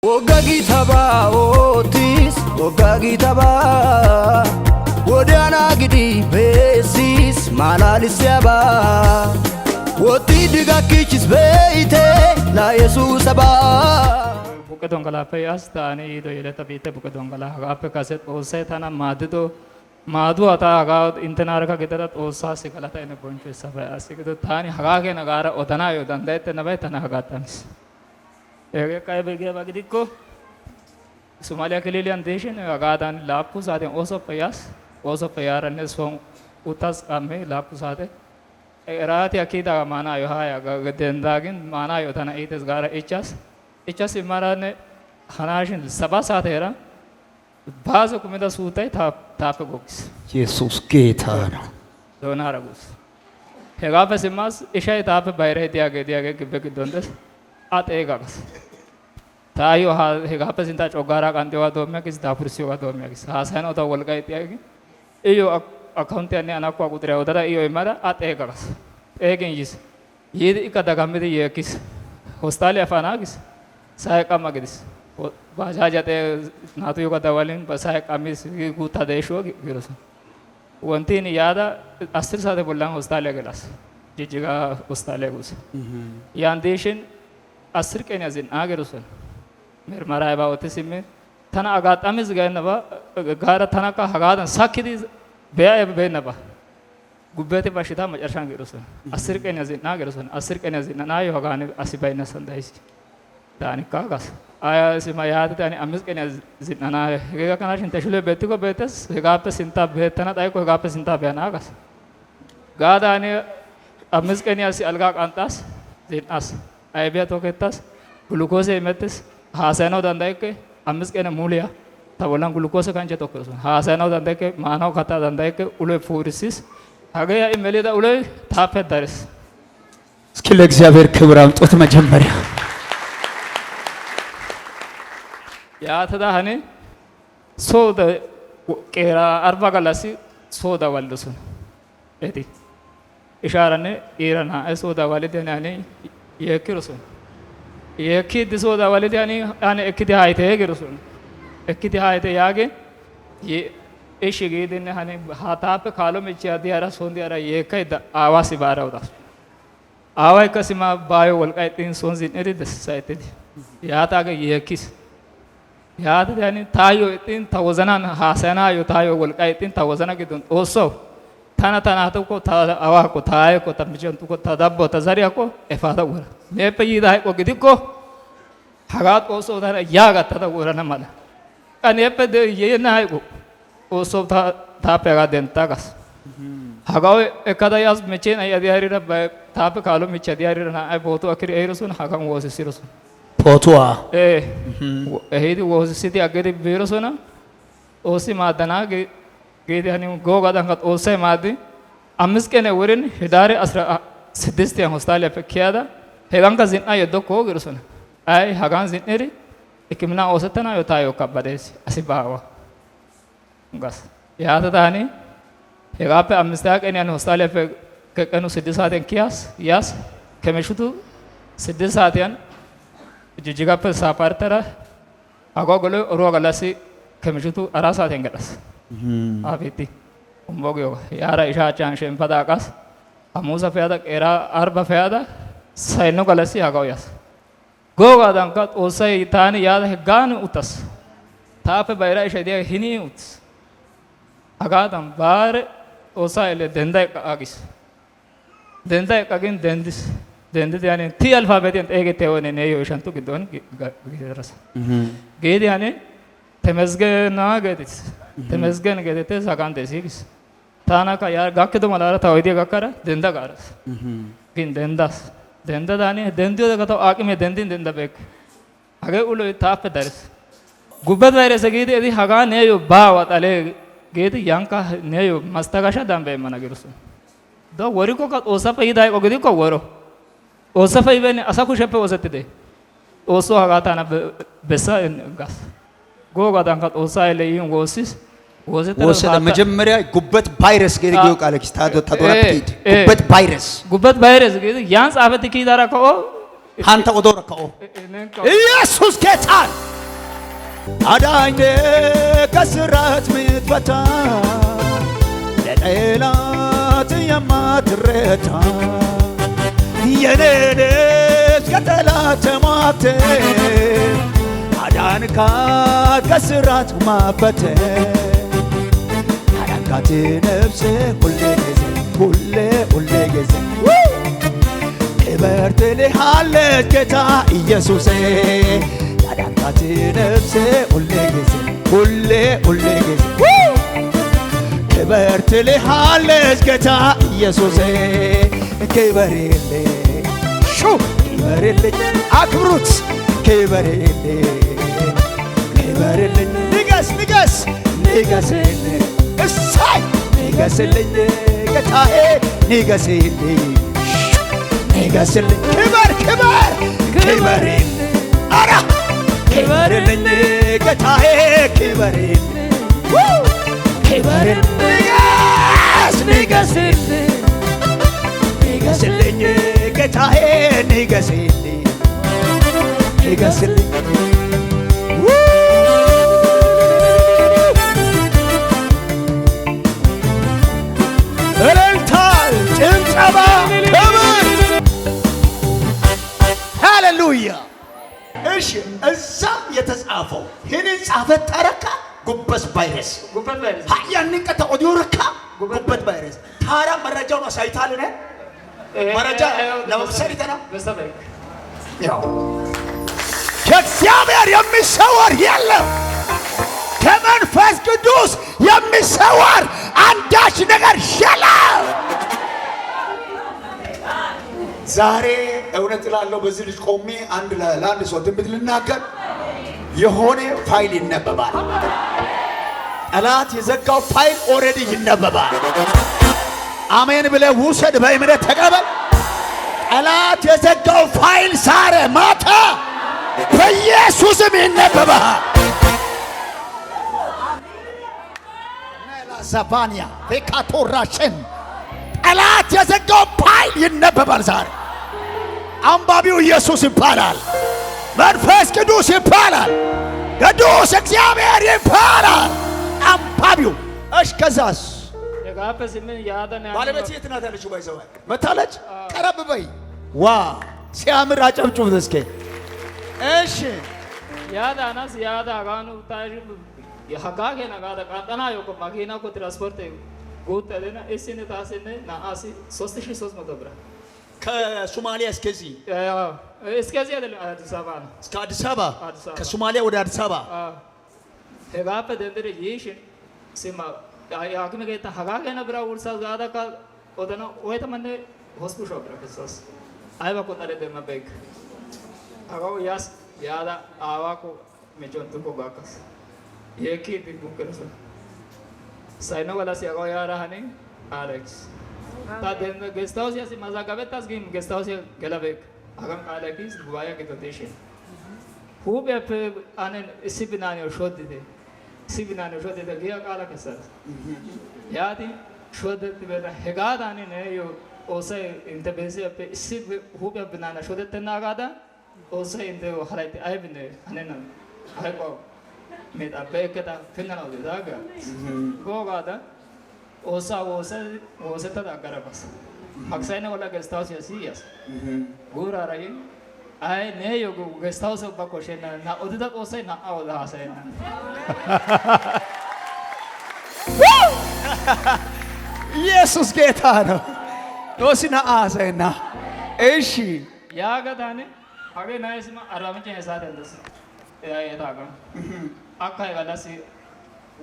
ወጋጊ ተባኦቲስ ወጋጊ ተባ ወዲያና ግዲ ቤሲስ ማላልስያባ ወቲ ድጋኪችስ በይቴ ለኢየሱስ አባ buqeton kala payas taani do yeleta bite buqeton kala ape kaset osse tana madudo madu ata aga intenaraka gedara ossa sikalata ene bonchu saba asikido taani haga ge nagara odana yo dandete nabe tana haga tamis ege kai bege bagidikko Somalia kelilian deshin aga dan lapu sade oso payaranne son utas ame lapu sade erati akida mana yo haya gedendagin mana yo tana ites gara ichas imarane hanashin saba saat era bazo kumida sutai tape gokis Jesus ጌታ ነው donaragus hegape simas ishay tape bayre diage gibbe dondes ategagas tayo ha hegape sinta chogara kantewa domya kis dapursiwa domya kis hasano ta wolgai tiage iyo account ane anakwa kudre odara iyo imara ategagas egen yis yedi ikada gamide yekis hostal afanagis saya kamagis bajajate natu yoga dawalin basaya kamis guta desho giros wantini yada asir sade bollan hostale gelas jijiga hostale gus yan deshin asir kenyazin agerusun mer maray ba otisimme tana agat amiz gaynaba gara tana ka hagadan sakidi beya benaba gubbete bashita majarshan gerusun asir kenyazin agerusun asir kenyazin nayo hagane asibayna sandaisi tani kagas aya sima yaate tani amis kenya zinana hega kana shin tashule betiko betes hega pe sinta betana dai ko hega pe sinta bena gas gada ani amis kenya si alga kantas zinas ay be to ketas glucose metes hasano dandai ke amis kenya mulia tabolan glucose kanche to keso hasano dandai ke mano khata dandai ke ule furisis hage ya imelida ule tape daris እስኪ ለእግዚአብሔር ክብር አምጡት መጀመሪያ yaata hani soda qera arba galasi soda waldusun eti isharane irana soda walidani ani yekirusun yekid soda walidani ani ekidi hayte yekirusun ekidi hayte yage ye eshigidin hani hatape kalo mechi adiara sondi ara yekai da awasi barawda awai kasima bayo walqaitin sonzin erides saitedi yaata ge yekis yaate yani tayo itin tawazanan hasana yo tayo wolqa itin tawazana gidon oso tana to ko ta awa ko tayo ko tamjon to ko tadabbo tazariya ko efada wora me pe yida ko gidiko hagat oso dara yaga tada wora na mala ane pe de yena ko oso ta pega dentagas hagaw ekada yas mechena yadiari ra ta pe kalo mechadiari na ay boto akiri erosun hagam wosisirosun ፎቶዋ ehidi wosisiti ageri virusona osi madana gedi hani gogadan kat osay madi amiskene worin hidare asra sidistian hostale pekiyada heganka zin ay do ko girusona ay hagan zin eri ikimna osatana yo tayo kabades asibawa gas yata tani hegape amistaq eni hostale pe kanu sidisaten kiyas yas kemeshutu sidisaten jijiga pe sapartara agogolo rogalasi kemishutu arasa tengalas abiti umbogyo yara isha chanshen padakas amusa feada era arba feada sayno galasi agoyas goga dankat osai tani yada gan utas tape bayra isha dia hini uts agadam bar osai le dendai agis dendai kagin dendis dende yani ti alfabet ent ege teone ne yo shantu gidon gideras gede yani temezgena gedis temezgen gedete zagan desigis tana ka yar gakke to malara tawidi gakkara denda garas gin dendas denda dani dendio da to akime dendin denda bek age ulo tape daris gubbat virus gede edi haga ne yo bawa tale gede yanka ne yo mastagasha dambe mana girusu do woriko ka osa paidai ko gedi ko woro osa faibene asaku shepe osatide oso hagata na besa gas goga dankat osa ele yin wosis ወሰደ መጀመሪያ ጉበት ቫይረስ ገሪዮ ቃለክስ ታዶራፕቲድ ጉበት ቫይረስ ገሪ ያን ጻፈት ኪዳራ ኮ ሃንተ ኦዶራ ኮ ኢየሱስ ጌታ አዳኝ ከስራት ምትፈታ ለጠላት የማትረታ የኔነች ከጠላት ተሟተ አዳንካት ከስራት ማፈተ አዳንካት ነፍሴ ሁሌ ጊዜ ሁሌ ጊዜ ክብር ትልሃለች ጌታ ኢየሱሴ አዳንካት ነፍሴ ሁሌ ጊዜ ጊዜ ክብር ትልሃለች ጌታ ኢየሱሴ ክበርልኝ ክበርልኝ አክብሩት ክበርልኝ ንገስልኝ እሳይ ንገስልኝ ጌታዬ ንገስልኝ ክበርልኝ አራ ክበርልኝ ጌታዬ ክበርልኝ ንገስልኝ ጌታዬ ንገስልኝ እልልታል ጭብጨባ ክብር ሃሌሉያ። እሺ እዛም የተጻፈው ይህንን ጻፈት ጠረካ ጉበት ቫይረስ ያንን ቀተ ኦዲዮርካ ጉበት ቫይረስ ታራ መረጃውን አሳይታልን መረጃ ለመምሰል ይተና ያው ከእግዚአብሔር የሚሰወር የለም። ከመንፈስ ቅዱስ የሚሰወር አንዳች ነገር የለም። ዛሬ እውነት እላለሁ በዚህ ልጅ ቆሜ ለአንድ ሰው ትንቢት ልናገር። የሆነ ፋይል ይነበባል። ጠላት የዘጋው ፋይል ኦልሬዲ ይነበባል። አሜን ብለህ ውሰድ፣ በእምነት ተቀበል። ጠላት የዘጋው ፋይል ዛሬ ማታ በኢየሱስም ይነበባል። ዛፋንያ ፌካቶራሽን ጠላት የዘጋው ፋይል ይነበባል ዛሬ። አንባቢው ኢየሱስ ይባላል። መንፈስ ቅዱስ ይባላል። ቅዱስ እግዚአብሔር ይባላል። አንባቢው ከዛስ ባለቤት የት ናት ያለችው? ባይዘው መታለች። ቀረብ በይ። ዋ ሲያምር አጨብጭቡ እስኪ። እሺ ያዳናስ ያዳጋኑ ታጅ የሐጋገ ነጋዳ ቃጣና የቆ ማኪና ኮ ትራንስፖርት ጎተለና እሲነ ታሰነ ናአሲ 3300 ብር ከሶማሊያ እስከዚህ አይደለም አዲስ አበባ ነው። እስከ አዲስ አበባ ከሶማሊያ ወደ አዲስ አበባ ሄጋፈ ደንደረ ይሽ ሲማ ያክመ ገታ ሀጋገ ነብራ ውርሳ ዛዳ ካ ወደና ወይተመነ ሆስፒታል ፕሮፌሰስ አይባ ቆጣለ ደመበክ አጋው ያስ ያዳ አዋኮ መጆንቱ ኮጋካስ የኪ ቢቡከረሰ ሳይኖ ወላ ሲያጋው ያራሃኒ አሌክስ ታደም ጌስት ሃውስ ያሲ ማዛጋበታስ ጊም ጌስት ሃውስ ገላበክ አጋም አሌክስ ጉባኤ ከተቴሽን ሁብ ያፕ አነን ሲብናኔ ሾድደ ሲብናኔ ሾድደ ጊያ ቃላ ከሰት ያቲ ሾድደ በዳ ሄጋዳኔ ነዮ ኦሰ እንተ በዚ ያፕ ሲብ ሁብ ያብናና ሾድደ ናጋዳ ኦሰ እንተ ሀላይት አይብነ አነና አይቆ ሜታ በከታ ፍናናው ደዳጋ ጎጋዳ ኦሳ ኦሰ ተዳጋራባስ አክሳይነ ወላ ጌስት ሃውስ ያሲያስ ጉራራይ አይ ነዮ ጌስት ሃውስ ባኮሸና ና ኦድዳ ኦሰ ና አውዳ ሀሳይና ኢየሱስ ጌታ ነው። ኦሲና አሳይና እሺ ያጋዳኔ አገ ናይስማ አራምጭ ሄሳት እንደስ ያየታጋ አካይ ጋላሲ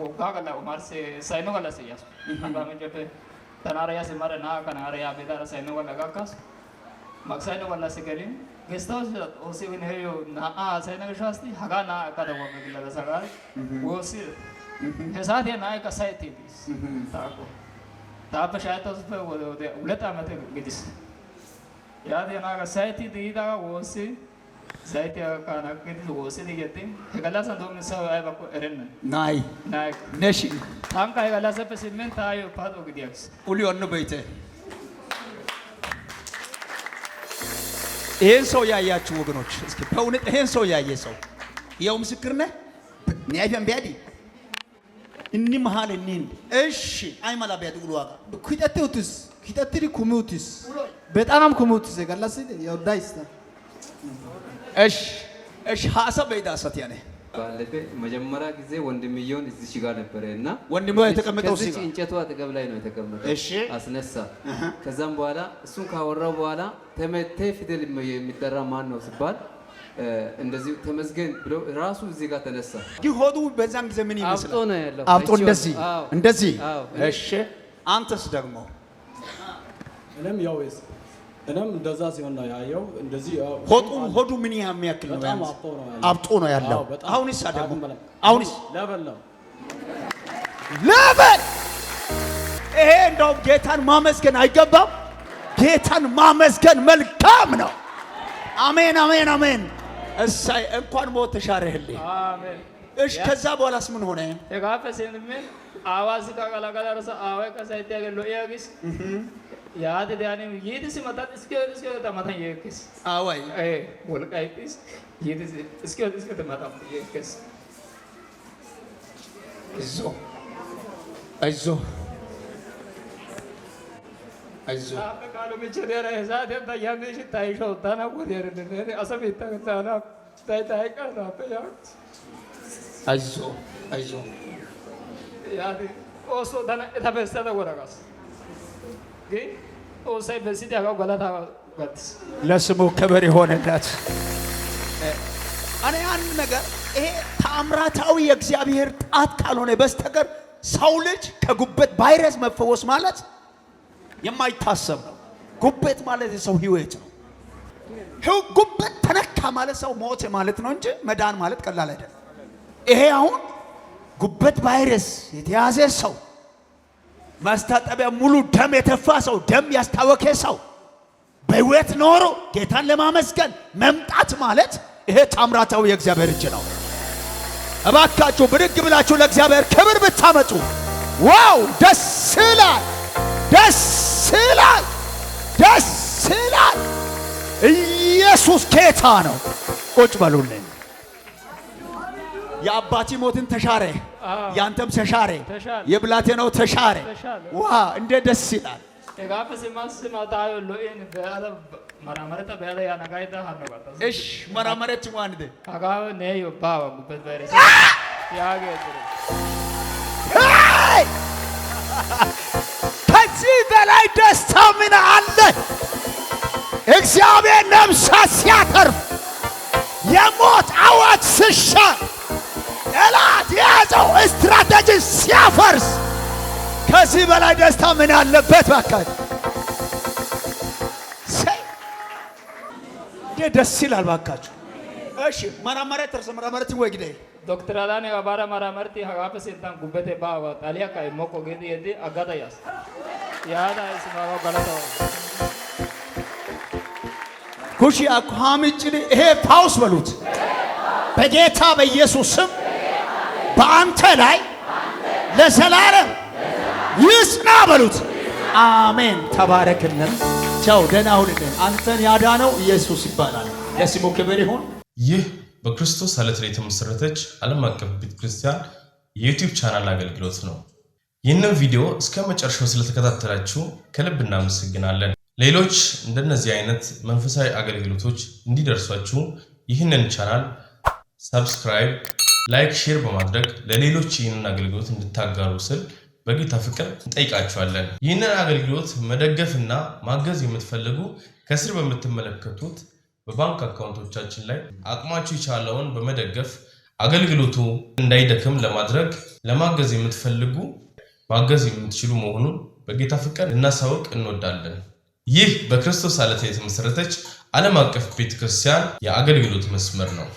ወጋጋላ ኡማርሴ ሳይኖ ጋላሲ ያስ አራምጭ በ ተናራያ ሲማረ ና ከናራያ ቤዳራ ሳይኖ ጋላ ጋካስ ማክሳይኖ ጋላሲ ገሪ ጌስት ሃውስ ኦሲ ዊን ሄዮ ና ሳይኖ ሻስቲ ሀጋ ና ካዳው ወገላ ሰጋ ወሲ ሄሳት ና ከሳይቲ ቢስ ታቆ ታበሻታስ ወደ ሁለት ዓመት ግዲስ ያደና ከሳይቲ ዲዳ ወሲ ሳይቲ ካና ግዲስ ወሲ ዲየቲ ሄጋላሳ ዶም ሰው አይባኮ ኤረን ናይ ናይ ነሺ ታንካ ሄጋላሳ በሲመንት አዩ ፓዶ ግዲያክስ ሁሉ ወን በይተ ይሄን ሰው ያያችሁ ወገኖች እስኪ በእውነት ይሄን ሰው ያየ ሰው ይኸው ምስክር ነህ። ኒያይፈን ቢያዲ እኒ መሃል እኒን እሺ አይመላ ቢያዲ ጉልዋጋ ኪታትሪ ኩሙቲስ በጣም ኩሙቲስ ገላስ ያውዳይስ እሺ ሐሳብ በይዳሰት ያኔ ባለፈ መጀመሪያ ጊዜ ወንድምየውን እዚህ ጋር ነበረና ወንድምየው የተቀመጠው እዚህ እንጨቱ አጠገብ ላይ ነው የተቀመጠው። እሺ አስነሳ። ከዛም በኋላ እሱን ካወራው በኋላ ተመተ ፊደል የሚጠራ ማን ነው ሲባል እንደዚህ ተመስገን ብሎ ራሱ እዚህ ጋር ተነሳ። ሆዱ በዛን ጊዜ ምን ይመስላል? አብጦ ነው ያለው። አብጦ እንደዚህ እሺ አንተስ ደግሞ እኔም እንደዛ ሲሆን ነው ያየው። እንደዚህ ሆዱ ምን የሚያክል ነው? አብጦ ነው ያለው። አሁንስ ደግሞ ለበል ይሄ እንደውም ጌታን ማመስገን አይገባም? ጌታን ማመስገን መልካም ነው። አሜን አሜን አሜን። እሳይ እንኳን ሞት ተሻረህልኝ። አሜን። እሺ ከዛ በኋላስ ምን ሆነ? የጋፈሰንምን አዋዝ ካቀላቀላ ረሳ አወ ከሳይት ያገሎ ያግስ ያደ ዳኔ ይድስ መጣት እስከ ተማታ ይክስ አዋይ ወልቃይስ ይድስ እስከ ተማታ ይክስ አይዞ አቃሉ ምቸደረ ዛት እንታ ያንሽ ታይሾ ታና ወደረ ነነ አሰቤታ ታና ታይቃ ታያ አይዞ ያደ ኦሶ ታና ተበሰተ ወራጋስ ግን ኦሳይ በሲዲ ያጋው ገላታ ወጥስ ለስሙ ክብር ይሆንለት። እኔ አንድ ነገር ይሄ ታምራታዊ የእግዚአብሔር ጣት ካልሆነ በስተቀር ሰው ልጅ ከጉበት ቫይረስ መፈወስ ማለት የማይታሰብ ነው። ጉበት ማለት የሰው ህይወት ነው። ጉበት ተነካ ማለት ሰው ሞተ ማለት ነው እንጂ መዳን ማለት ቀላል አይደለም። ይሄ አሁን ጉበት ቫይረስ የተያዘ ሰው፣ ማስታጠቢያ ሙሉ ደም የተፋ ሰው፣ ደም ያስታወከ ሰው በህይወት ኖሮ ጌታን ለማመስገን መምጣት ማለት ይሄ ታምራታዊ የእግዚአብሔር እጅ ነው። እባካችሁ ብድግ ብላችሁ ለእግዚአብሔር ክብር ብታመጡ ዋው! ደስ ይላል፣ ደስ ይላል፣ ደስ ይላል። ኢየሱስ ጌታ ነው። ቁጭ በሉልኝ። የአባቲ ሞትን ተሻረ፣ ያንተም ተሻረ፣ የብላቴናው ተሻረ። ዋ እንደ ደስ ይላል። የጋፈሰ ማስማ ታዮ ሎኤን በአለ መራመረታ በአለ ያናጋይታ ሀነጋታ እሺ መራመረች ዋንደ አጋው ነዮ ባው ጉበት ቫይረስ ያገድሩ ከዚህ በላይ ደስታ ምን አለ? እግዚአብሔር ነፍሳት ሲያተርፍ የሞት አዋጅ ሲሻር ጠላት የያዘው ስትራቴጂ ሲያፈርስ ከዚህ በላይ ደስታ ምን አለበት? ባካችሁ ደስ ይላል። ባካችሁ እሺ መራመረት ተርሰ መራመረት ወይ ግዴ ዶክተር አላኔ ባባራ መራመርቲ ሀጋፈ ሰንታን ጉበቴ ባዋ ጣሊያ ካይ ሞኮ ገዲ የዲ አጋዳ ያስ ያዳ እስማው ገለታ ኩሺ አኳምጭ ይሄ ፓውስ በሉት በጌታ በኢየሱስ ስም በአንተ ላይ ለዘላለም ይጽና በሉት። አሜን። ተባረክልን። ቻው ደህና ሁንልን። አንተን ያዳነው ኢየሱስ ይባላል። ለስሙ ክብር ይሁን። ይህ በክርስቶስ ዓለት ላይ የተመሰረተች ዓለም አቀፍ ቤተክርስቲያን የዩቲዩብ ቻናል አገልግሎት ነው። ይህንን ቪዲዮ እስከ መጨረሻው ስለተከታተላችሁ ከልብ እናመሰግናለን። ሌሎች እንደነዚህ አይነት መንፈሳዊ አገልግሎቶች እንዲደርሷችሁ ይህንን ቻናል ሰብስክራይብ፣ ላይክ፣ ሼር በማድረግ ለሌሎች ይህንን አገልግሎት እንድታጋሩ ስል በጌታ ፍቅር እንጠይቃችኋለን። ይህንን አገልግሎት መደገፍና ማገዝ የምትፈልጉ ከስር በምትመለከቱት በባንክ አካውንቶቻችን ላይ አቅማችሁ የቻለውን በመደገፍ አገልግሎቱ እንዳይደክም ለማድረግ ለማገዝ የምትፈልጉ ማገዝ የምትችሉ መሆኑን በጌታ ፍቅር ልናሳውቅ እንወዳለን። ይህ በክርስቶስ ዓለት የተመሰረተች ዓለም አቀፍ ቤተክርስቲያን የአገልግሎት መስመር ነው።